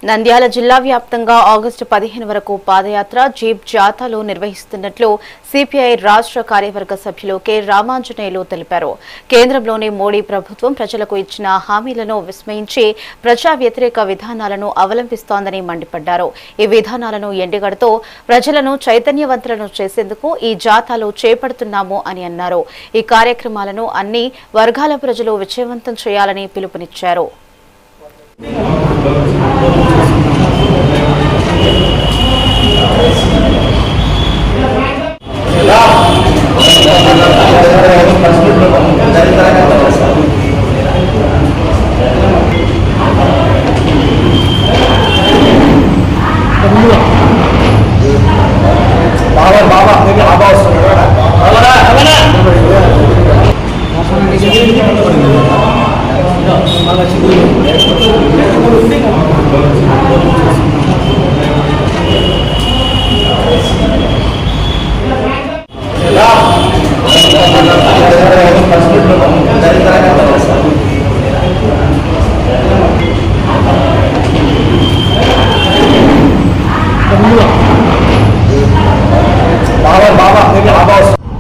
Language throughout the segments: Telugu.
నంద్యాల జిల్లా వ్యాప్తంగా ఆగస్టు 15 వరకు పాదయాత్ర జీప్ జాథాలు నిర్వహిస్తున్నట్లు సిపిఐ రాష్ట్ర కార్యవర్గ సభ్యులు కె రామాంజనేయులు తెలిపారు. కేంద్రంలోని మోడీ ప్రభుత్వం ప్రజలకు ఇచ్చిన హామీలను విస్మరించి ప్రజా వ్యతిరేక విధానాలను అవలంబిస్తోందని మండిపడ్డారు. ఈ విధానాలను ఎండగడుతూ ప్రజలను చైతన్యవంతులను చేసేందుకు ఈ జాథాలు చేపడుతున్నాము అని అన్నారు. ఈ కార్యక్రమాలను అన్ని వర్గాల ప్రజలు విజయవంతం చేయాలని పిలుపునిచ్చారు.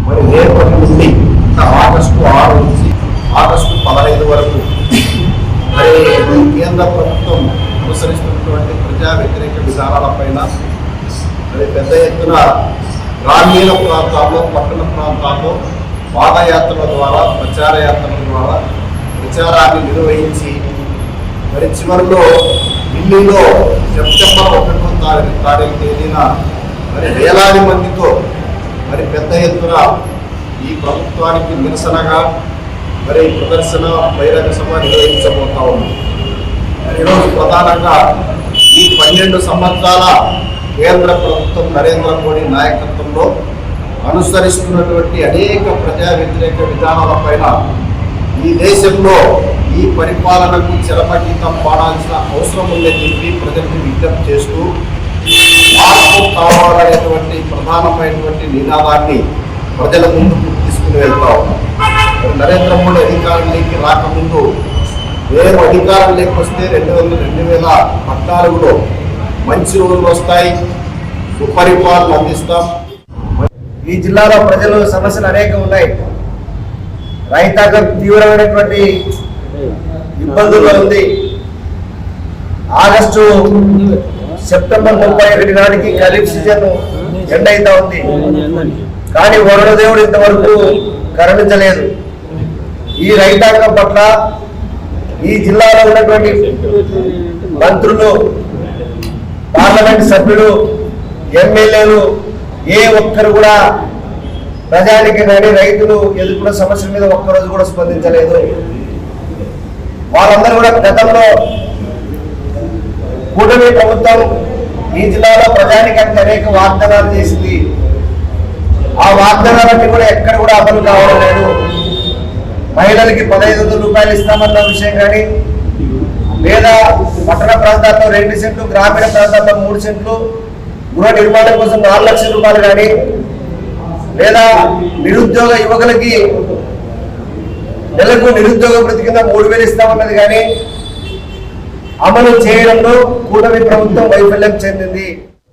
మరి రేపటి నుండి ఆగస్టు 6 నుంచి ఆగస్టు 15 వరకు మరి కేంద్ర ప్రభుత్వం అనుసరిస్తున్నటువంటి ప్రజా వ్యతిరేక విధానాలపైన మరి పెద్ద ఎత్తున గ్రామీణ ప్రాంతాల్లో పట్టణ ప్రాంతాల్లో పాదయాత్రల ద్వారా ప్రచార యాత్రల ద్వారా ప్రచారాన్ని నిర్వహించి మరి చివరిలో ఢిల్లీలో సెప్టెంబర్ 1వ తారీఖు తేదీన మరి వేలాది మందితో మరి పెద్ద ఎత్తున ఈ ప్రభుత్వానికి నిరసనగా మరి ప్రదర్శన బహిరంగ సభ నిర్వహించబోతా ఉంది. ఈరోజు ప్రధానంగా ఈ 12 సంవత్సరాల కేంద్ర ప్రభుత్వం నరేంద్ర మోడీ నాయకత్వంలో అనుసరిస్తున్నటువంటి అనేక ప్రజా వ్యతిరేక విధానాలపైన ఈ దేశంలో ఈ పరిపాలనకు చరమగీతం పాడాల్సిన అవసరం ఉందని చెప్పి ప్రజలకు విజ్ఞప్తి చేస్తూ మార్పు కావాలనేటువంటి ప్రధానమైనటువంటి నినాదాన్ని ప్రజల ముందుకు తీసుకుని వెళ్తా ఉన్నాం. నరేంద్ర మోడీ అధికారంలోకి రాకముందు మేము అధికారంలోకి వస్తే 2014లో మంచి రోజులు వస్తాయి, సుపరిపాలన అందిస్తాం. ఈ జిల్లాలో ప్రజలు సమస్యలు అనేక ఉన్నాయి. రైతాంగం తీవ్రమైనటువంటి ఇబ్బందుల్లో ఉంది. ఆగస్టు సెప్టెంబర్ 31 నాటికి ఖరీఫ్ సీజన్ ఎండ్ అవుతా ఉంది. కానీ వరుణదేవుడు ఇంతవరకు కరుణించలేదు. ఈ రైతాంగం పట్ల ఈ జిల్లాలో ఉన్నటువంటి మంత్రులు, పార్లమెంట్ సభ్యులు, ఎమ్మెల్యేలు ఏ ఒక్కరు కూడా ప్రజానికి కానీ రైతులు ఎదుర్కొన్న సమస్యల మీద ఒక్కరోజు కూడా స్పందించలేదు. వాళ్ళందరూ కూడా గతంలో కూటమి ప్రభుత్వం ఈ జిల్లాలో ప్రజానికి అనేక వాగ్దానాలు చేసింది. ఆ వాగ్దానాలన్నీ కూడా ఎక్కడ కూడా అమలు కావడం లేదు. మహిళలకి 1500 రూపాయలు ఇస్తామన్న విషయం కానీ, లేదా పట్టణ ప్రాంతాల్లో 2 సెంట్లు, గ్రామీణ ప్రాంతాల్లో 3 సెంట్లు, గృహ నిర్మాణం కోసం 4 లక్షల రూపాయలు కానీ, లేదా నిరుద్యోగ యువకులకి నెలకు నిరుద్యోగ వృత్తి కింద 3000 ఇస్తామన్నది కానీ అమలు చేయడంలో కూటమి ప్రభుత్వం వైఫల్యం చెందింది.